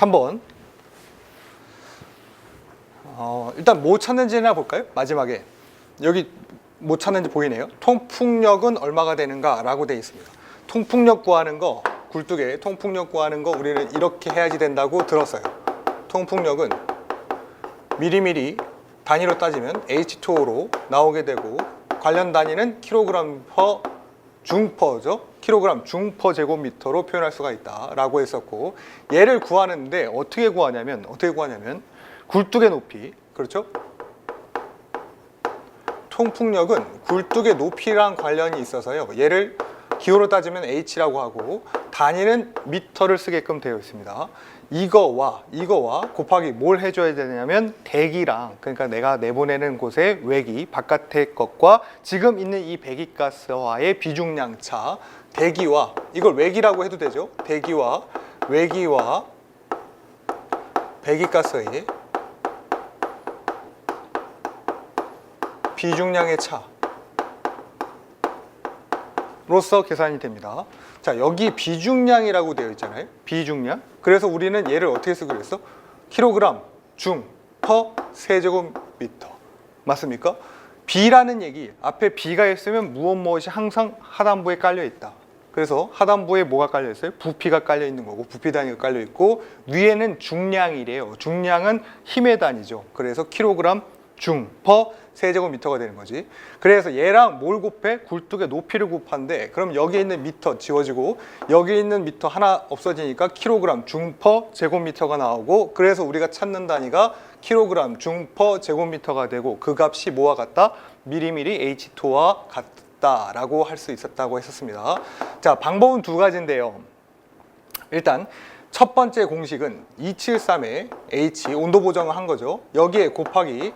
3번. 일단 뭐 찾는지나 볼까요? 마지막에 여기 뭐 찾는지 보이네요. 통풍력은 얼마가 되는가 라고 되어 있습니다. 통풍력 구하는 거, 굴뚝에 통풍력 구하는 거 우리는 이렇게 해야지 된다고 들었어요. 통풍력은 미리미리 단위로 따지면 H2O로 나오게 되고, 관련 단위는 킬로그램 퍼 중퍼죠. 킬로그램 중퍼 제곱미터로 표현할 수가 있다라고 했었고, 얘를 구하는데 어떻게 구하냐면 굴뚝의 높이, 그렇죠? 통풍력은 굴뚝의 높이랑 관련이 있어서요. 얘를 기호로 따지면 H라고 하고 단위는 미터를 쓰게끔 되어 있습니다. 이거와 곱하기 뭘 해줘야 되냐면 대기랑, 그러니까 내가 내보내는 곳의 외기, 바깥의 것과 지금 있는 이 배기가스와의 비중량 차, 대기와, 이걸 외기라고 해도 되죠. 대기와 외기와 배기가스의 비중량의 차로서 계산이 됩니다. 자, 여기 비중량이라고 되어 있잖아요. 비중량. 그래서 우리는 얘를 어떻게 쓰기로 했어? 킬로그램 중 퍼 세제곱미터. 맞습니까? B라는 얘기, 앞에 B가 있으면 무엇이 항상 하단부에 깔려 있다. 그래서 하단부에 뭐가 깔려 있어요? 부피가 깔려 있는 거고, 부피 단위가 깔려 있고, 위에는 중량이래요. 중량은 힘의 단위죠. 그래서 킬로그램 중 퍼 세제곱미터가 되는 거지. 그래서 얘랑 뭘 곱해? 굴뚝의 높이를 곱한데, 그럼 여기 있는 미터 지워지고 여기 있는 미터 하나 없어지니까 킬로그램 중 퍼 제곱미터가 나오고, 그래서 우리가 찾는 단위가 킬로그램 중 퍼 제곱미터가 되고, 그 값이 뭐와 같다? 미리미리 H2와 같다라고 할 수 있었다고 했었습니다. 자, 방법은 두 가지인데요. 일단 첫 번째 공식은 273의 H 온도 보정을 한 거죠. 여기에 곱하기,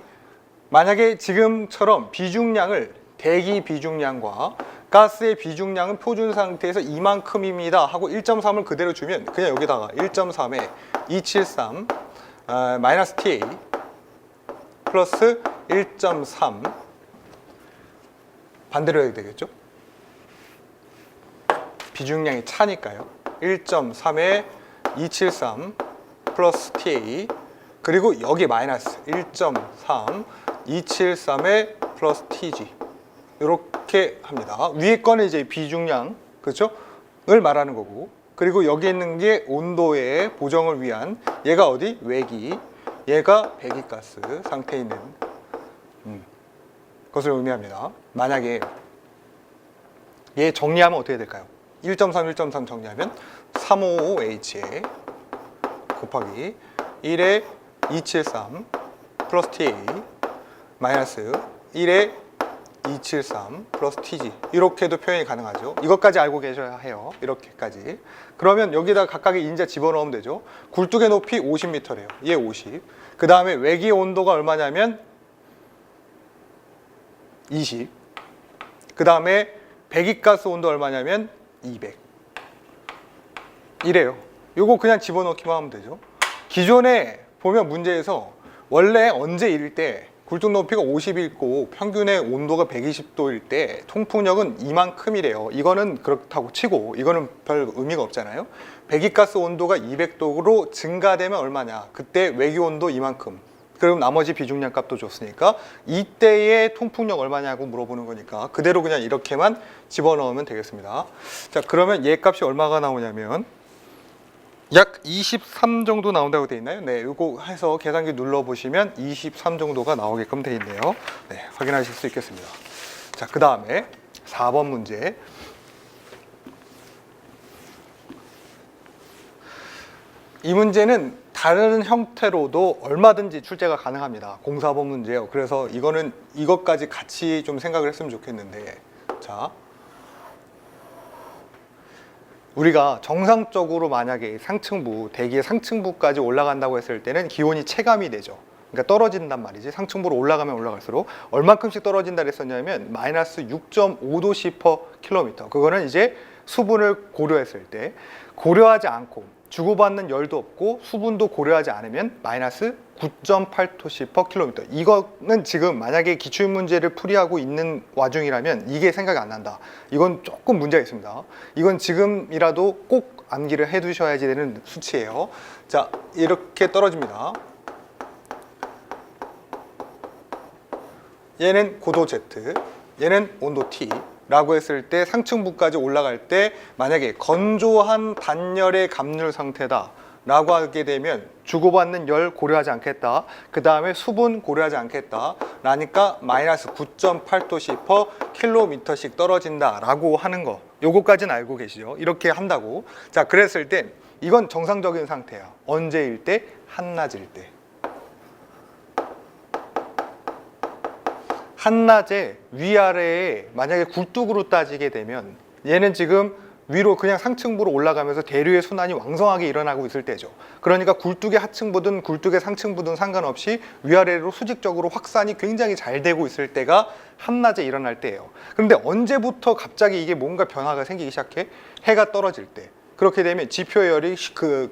만약에 지금처럼 비중량을 대기 비중량과 가스의 비중량은 표준 상태에서 이만큼입니다 하고 1.3을 그대로 주면, 그냥 여기다가 1.3에 273 마이너스 TA 플러스 1.3 반대로 해야 되겠죠? 비중량이 차니까요. 1.3에 273 플러스 TA, 그리고 여기 마이너스 1.3 273에 플러스 TG, 이렇게 합니다. 위에 거는 이제 비중량, 그렇죠? 을 말하는 거고, 그리고 여기 있는 게 온도의 보정을 위한, 얘가 어디? 외기, 얘가 배기가스 상태에 있는 것을 의미합니다. 만약에 얘 정리하면 어떻게 될까요? 1.3 정리하면 355H에 곱하기 1에 273 플러스 TA 마이너스 1에 273 플러스 TG, 이렇게도 표현이 가능하죠. 이것까지 알고 계셔야 해요. 이렇게까지. 그러면 여기다 각각의 인자 집어넣으면 되죠. 굴뚝의 높이 50m래요. 얘 50. 그 다음에 외기 온도가 얼마냐면 20. 그 다음에 배기가스 온도 얼마냐면 200. 이래요. 요거 그냥 집어넣기만 하면 되죠. 기존에 보면 문제에서 원래 언제 이럴 때 굴뚝 높이가 50이고 평균의 온도가 120도일 때 통풍력은 이만큼이래요. 이거는 그렇다고 치고, 이거는 별 의미가 없잖아요. 배기가스 온도가 200도로 증가되면 얼마냐? 그때 외기 온도 이만큼. 그럼 나머지 비중량 값도 줬으니까 이때의 통풍력 얼마냐고 물어보는 거니까 그대로 그냥 이렇게만 집어넣으면 되겠습니다. 자, 그러면 얘 값이 얼마가 나오냐면 약 23 정도 나온다고 되어 있나요? 네, 이거 해서 계산기 눌러보시면 23 정도가 나오게끔 되어 있네요. 네, 확인하실 수 있겠습니다. 자, 그 다음에 4번 문제. 이 문제는 다른 형태로도 얼마든지 출제가 가능합니다. 04번 문제예요. 그래서 이거는 이것까지 같이 좀 생각을 했으면 좋겠는데, 자, 우리가 정상적으로 만약에 상층부, 대기의 상층부까지 올라간다고 했을 때는 기온이 체감이 되죠. 그러니까 떨어진단 말이지. 상층부로 올라가면 올라갈수록 얼만큼씩 떨어진다 그랬었냐면 마이너스 6.5도씨 퍼 킬로미터. 그거는 이제 수분을 고려했을 때, 고려하지 않고 주고받는 열도 없고 수분도 고려하지 않으면 마이너스 9.8토시/km. 이거는 지금 만약에 기출문제를 풀이하고 있는 와중이라면 이게 생각이 안 난다. 이건 조금 문제가 있습니다. 이건 지금이라도 꼭 암기를 해 두셔야지 되는 수치예요. 자, 이렇게 떨어집니다. 얘는 고도 Z, 얘는 온도 T 라고 했을 때 상층부까지 올라갈 때 만약에 건조한 단열의 감률 상태다 라고 하게 되면 주고받는 열 고려하지 않겠다, 그 다음에 수분 고려하지 않겠다 라니까 마이너스 9.8도씨/km씩 떨어진다 라고 하는 거, 요거까지는 알고 계시죠? 이렇게 한다고. 자, 그랬을 때 이건 정상적인 상태야. 언제일 때? 한낮일 때. 한낮에 위아래에 만약에 굴뚝으로 따지게 되면 얘는 지금 위로 그냥 상층부로 올라가면서 대류의 순환이 왕성하게 일어나고 있을 때죠. 그러니까 굴뚝의 하층부든 굴뚝의 상층부든 상관없이 위아래로 수직적으로 확산이 굉장히 잘 되고 있을 때가 한낮에 일어날 때예요. 그런데 언제부터 갑자기 이게 뭔가 변화가 생기기 시작해? 해가 떨어질 때. 그렇게 되면 지표열이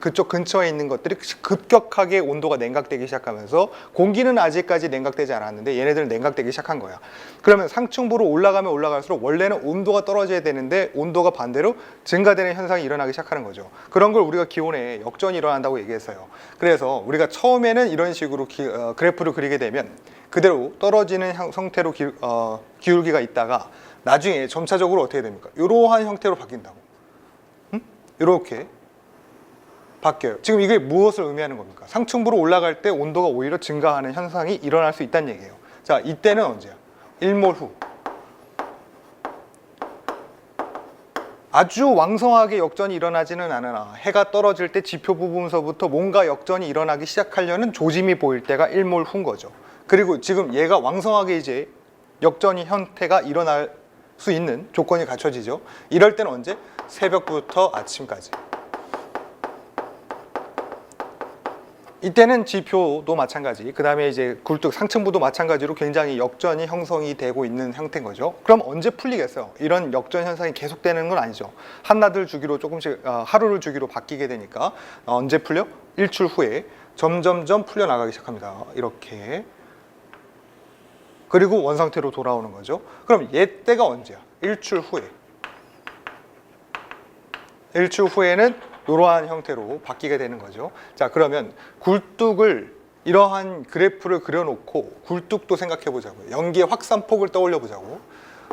그쪽 근처에 있는 것들이 급격하게 온도가 냉각되기 시작하면서 공기는 아직까지 냉각되지 않았는데 얘네들은 냉각되기 시작한 거야. 그러면 상층부로 올라가면 올라갈수록 원래는 온도가 떨어져야 되는데 온도가 반대로 증가되는 현상이 일어나기 시작하는 거죠. 그런 걸 우리가 기온에 역전이 일어난다고 얘기했어요. 그래서 우리가 처음에는 이런 식으로 그래프를 그리게 되면 그대로 떨어지는 형태로 기울기가 있다가 나중에 점차적으로 어떻게 됩니까? 이러한 형태로 바뀐다고. 이렇게 바뀌어요. 지금 이게 무엇을 의미하는 겁니까? 상층부로 올라갈 때 온도가 오히려 증가하는 현상이 일어날 수 있다는 얘기예요. 자, 이때는 언제야? 1몰 후. 아주 왕성하게 역전이 일어나지는 않으나 해가 떨어질 때 지표 부분서부터 뭔가 역전이 일어나기 시작하려는 조짐이 보일 때가 1몰 후인 거죠. 그리고 지금 얘가 왕성하게 이제 역전이 형태가 일어날 수 있는 조건이 갖춰지죠. 이럴 때는 언제? 새벽부터 아침까지. 이때는 지표도 마찬가지, 그 다음에 이제 굴뚝 상층부도 마찬가지로 굉장히 역전이 형성이 되고 있는 형태인 거죠. 그럼 언제 풀리겠어요? 이런 역전 현상이 계속되는 건 아니죠. 한낮을 주기로 조금씩 하루를 주기로 바뀌게 되니까 언제 풀려? 일출 후에 점점점 풀려나가기 시작합니다. 이렇게. 그리고 원상태로 돌아오는 거죠. 그럼 얘때가 언제야? 일출 후에. 일출 후에는 이러한 형태로 바뀌게 되는 거죠. 자, 그러면 굴뚝을 이러한 그래프를 그려놓고 굴뚝도 생각해 보자고요. 연기의 확산폭을 떠올려 보자고.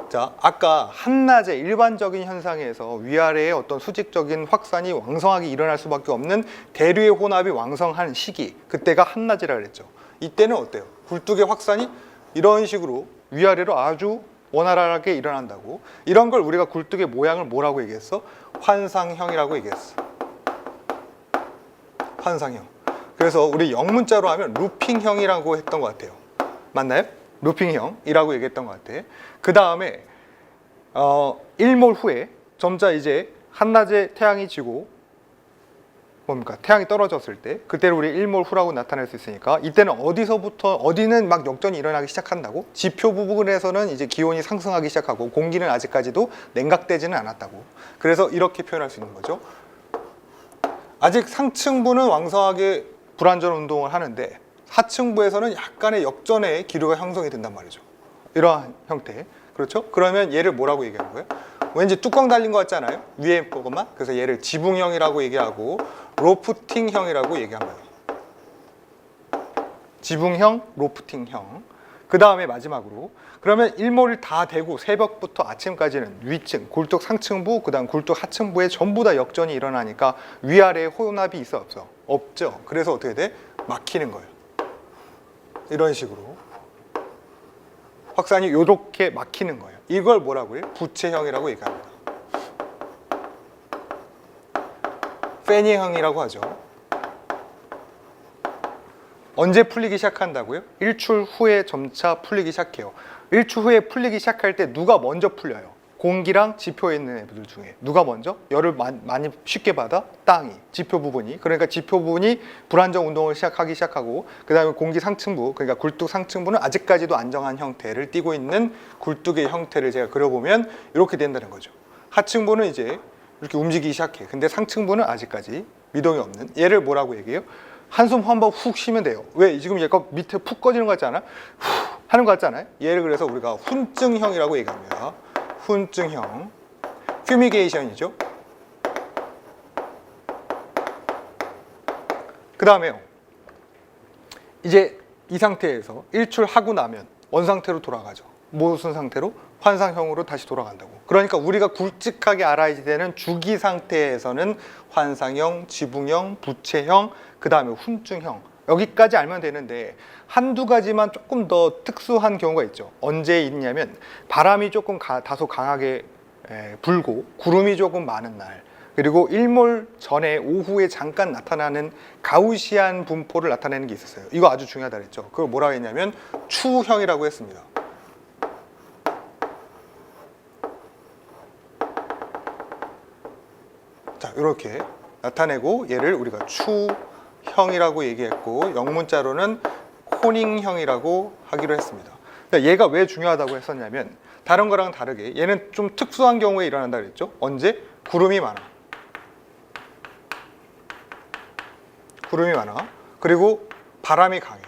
자, 아까 한낮의 일반적인 현상에서 위아래의 어떤 수직적인 확산이 왕성하게 일어날 수밖에 없는 대류의 혼합이 왕성한 시기, 그때가 한낮이라 그랬죠. 이때는 어때요? 굴뚝의 확산이 이런 식으로 위아래로 아주 원활하게 일어난다고. 이런 걸 우리가 굴뚝의 모양을 뭐라고 얘기했어? 환상형이라고 얘기했어. 환상형. 그래서 우리 영문자로 하면 루핑형이라고 했던 것 같아요. 맞나요? 루핑형이라고 얘기했던 것 같아. 그 다음에 1몰 후에 점차 이제 한낮에 태양이 지고 뭡니까? 태양이 떨어졌을 때, 그때를 우리 1몰 후라고 나타낼 수 있으니까 이때는 어디서부터, 어디는 막 역전이 일어나기 시작한다고? 지표 부분에서는 이제 기온이 상승하기 시작하고 공기는 아직까지도 냉각되지는 않았다고. 그래서 이렇게 표현할 수 있는 거죠. 아직 상층부는 왕성하게 불완전 운동을 하는데 하층부에서는 약간의 역전의 기류가 형성이 된단 말이죠. 이러한 형태. 그렇죠? 그러면 얘를 뭐라고 얘기하는 거예요? 왠지 뚜껑 달린 것 같지 않아요? 위에 것만. 그래서 얘를 지붕형이라고 얘기하고 로프팅형이라고 얘기한 거예요. 지붕형, 로프팅형. 그 다음에 마지막으로 그러면 일몰을 다 대고 새벽부터 아침까지는 위층, 굴뚝 상층부, 그 다음 굴뚝 하층부에 전부 다 역전이 일어나니까 위아래에 혼합이 있어 없어? 없죠. 그래서 어떻게 돼? 막히는 거예요. 이런 식으로 확산이 이렇게 막히는 거예요. 이걸 뭐라고 해요? 부채형이라고 얘기합니다. 페니형이라고 하죠. 언제 풀리기 시작한다고요? 일출 후에 점차 풀리기 시작해요. 일출 후에 풀리기 시작할 때 누가 먼저 풀려요? 공기랑 지표에 있는 애들 중에 누가 먼저? 열을 많이 쉽게 받아? 땅이, 지표 부분이. 그러니까 지표 부분이 불안정 운동을 하기 시작하고, 그 다음에 공기 상층부, 그러니까 굴뚝 상층부는 아직까지도 안정한 형태를 띠고 있는 굴뚝의 형태를 제가 그려보면 이렇게 된다는 거죠. 하층부는 이제 이렇게 움직이기 시작해. 근데 상층부는 아직까지 미동이 없는 얘를 뭐라고 얘기해요? 한숨 한번 훅 쉬면 돼요. 왜? 지금 얘가 밑에 푹 꺼지는 거 같지 않아? 후 하는 거 같지 않아요? 얘를 그래서 우리가 훈증형이라고 얘기합니다. 훈증형. 퓨미게이션이죠. 그 다음에요. 이제 이 상태에서 일출하고 나면 원상태로 돌아가죠. 무슨 상태로? 환상형으로 다시 돌아간다고. 그러니까 우리가 굵직하게 알아야 되는 주기 상태에서는 환상형, 지붕형, 부채형, 그 다음에 훈증형, 여기까지 알면 되는데 한두 가지만 조금 더 특수한 경우가 있죠. 언제 있냐면 바람이 조금 다소 강하게 불고 구름이 조금 많은 날, 그리고 일몰 전에 오후에 잠깐 나타나는 가우시안 분포를 나타내는 게 있었어요. 이거 아주 중요하다 그랬죠. 그걸 뭐라고 했냐면 추형이라고 했습니다. 자, 이렇게 나타내고 얘를 우리가 추형이라고 얘기했고 영문자로는 코닝형이라고 하기로 했습니다. 그러니까 얘가 왜 중요하다고 했었냐면 다른 거랑 다르게 얘는 좀 특수한 경우에 일어난다 그랬죠. 언제? 구름이 많아. 구름이 많아. 그리고 바람이 강해.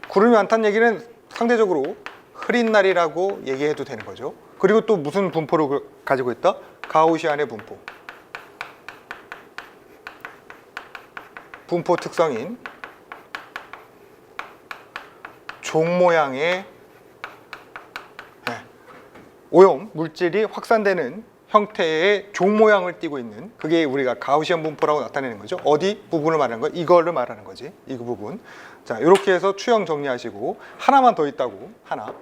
구름이 많다는 얘기는 상대적으로 흐린 날이라고 얘기해도 되는 거죠. 그리고 또 무슨 분포를 가지고 있다? 가우시안의 분포. 분포 특성인 종 모양의 오염 물질이 확산되는 형태의 종 모양을 띠고 있는, 그게 우리가 가우시안 분포라고 나타내는 거죠. 어디 부분을 말하는 거야? 이거를 말하는 거지. 이 부분. 자, 이렇게 해서 추형 정리하시고 하나만 더 있다고. 하나.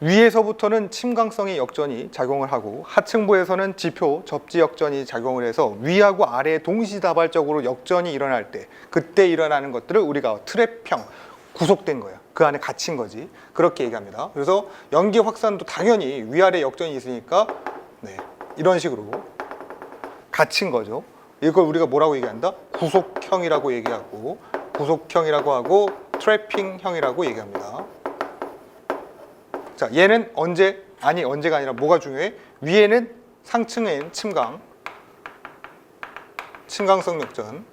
위에서부터는 침강성의 역전이 작용을 하고 하층부에서는 지표, 접지 역전이 작용을 해서 위하고 아래에 동시다발적으로 역전이 일어날 때, 그때 일어나는 것들을 우리가 트랩형, 구속된 거야. 그 안에 갇힌 거지. 그렇게 얘기합니다. 그래서 연기 확산도 당연히 위아래 역전이 있으니까 이런 식으로 갇힌 거죠. 이걸 우리가 뭐라고 얘기한다? 구속형이라고 얘기하고, 구속형이라고 하고 트래핑형이라고 얘기합니다. 자, 얘는 언제? 아니, 언제가 아니라 뭐가 중요해? 위에는 상층엔 침강, 침강성 역전,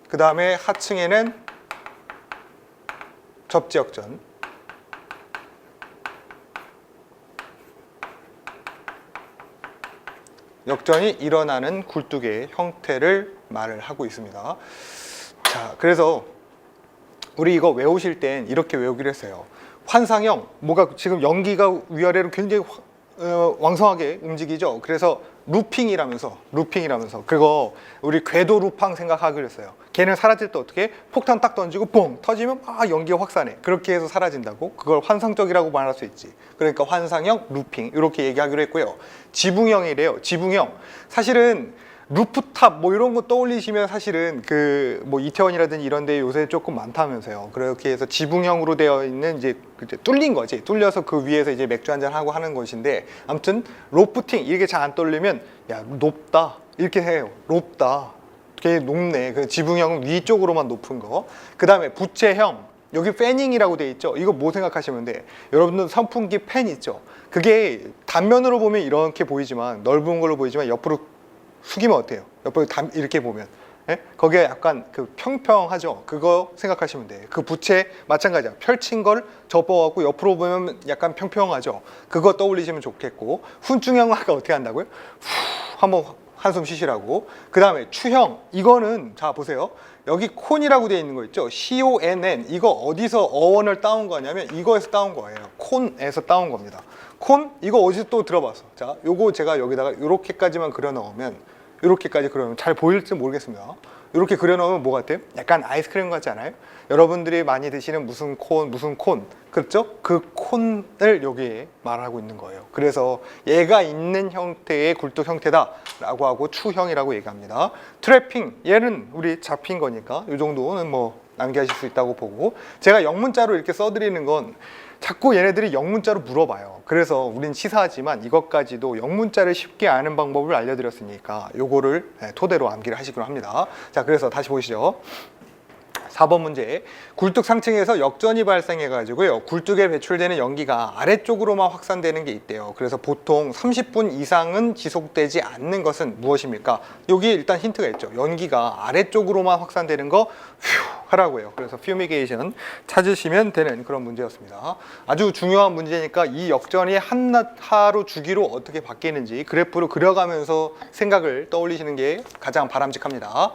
그 다음에 하층에는 접지 역전, 역전이 일어나는 굴뚝의 형태를 말을 하고 있습니다. 자, 그래서 우리 이거 외우실 땐 이렇게 외우기로 했어요. 환상형, 뭐가 지금 연기가 위아래로 굉장히 왕성하게 움직이죠. 그래서 루핑이라면서 그거 우리 궤도 루팡 생각하기로 했어요. 걔는 사라질 때 어떻게? 폭탄 딱 던지고 뽕 터지면 막 연기가 확산해. 그렇게 해서 사라진다고. 그걸 환상적이라고 말할 수 있지. 그러니까 환상형, 루핑 이렇게 얘기하기로 했고요. 지붕형이래요. 지붕형. 사실은 루프탑 뭐 이런 거 떠올리시면 사실은 그 뭐 이태원이라든지 이런 데 요새 조금 많다면서요. 그렇게 해서 지붕형으로 되어 있는 이제 뚫린 거지. 뚫려서 그 위에서 이제 맥주 한잔 하고 하는 것인데, 아무튼 로프팅 이게 잘 안 떠올리면 야 높다 이렇게 해요. 높다. 되게 높네. 그 지붕형은 위쪽으로만 높은 거. 그 다음에 부채형. 여기 패닝이라고 돼 있죠. 이거 뭐 생각하시면 돼? 여러분들 선풍기 팬 있죠. 그게 단면으로 보면 이렇게 보이지만, 넓은 걸로 보이지만 옆으로 숙이면 어때요? 옆으로 이렇게 보면 거기에 약간 그 평평하죠. 그거 생각하시면 돼요. 그 부채 마찬가지야. 펼친 걸 접어갖고 옆으로 보면 약간 평평하죠. 그거 떠올리시면 좋겠고, 훈증형 아까 어떻게 한다고요? 후 한번 한숨 쉬시라고. 그 다음에 추형, 이거는 자 보세요. 여기 콘이라고 되어 있는 거 있죠. CONN. 이거 어디서 어원을 따온 거냐면 이거에서 따온 거예요. 콘에서 따온 겁니다. 콘? 이거 어디서 또 들어봤어. 자, 요거 제가 여기다가 이렇게까지만 그려 넣으면, 이렇게까지 그려놓으면 잘 보일지 모르겠습니다. 이렇게 그려놓으면 뭐 같아요? 약간 아이스크림 같지 않아요? 여러분들이 많이 드시는 무슨 콘, 그렇죠? 그 콘을 여기에 말하고 있는 거예요. 그래서 얘가 있는 형태의 굴뚝 형태다 라고 하고 추형이라고 얘기합니다. 트래핑, 얘는 우리 잡힌 거니까 이 정도는 뭐 남기하실 수 있다고 보고, 제가 영문자로 이렇게 써드리는 건 자꾸 얘네들이 영문자로 물어봐요. 그래서 우린 시사하지만 이것까지도 영문자를 쉽게 아는 방법을 알려드렸으니까 요거를 토대로 암기를 하시기로 합니다. 자, 그래서 다시 보시죠. 4번 문제. 굴뚝 상층에서 역전이 발생해가지고요. 굴뚝에 배출되는 연기가 아래쪽으로만 확산되는 게 있대요. 그래서 보통 30분 이상은 지속되지 않는 것은 무엇입니까? 여기 일단 힌트가 있죠. 연기가 아래쪽으로만 확산되는 거 하라고요. 그래서 퓨미게이션 찾으시면 되는 그런 문제였습니다. 아주 중요한 문제니까 이 역전이 하루 주기로 어떻게 바뀌는지 그래프로 그려가면서 생각을 떠올리시는 게 가장 바람직합니다.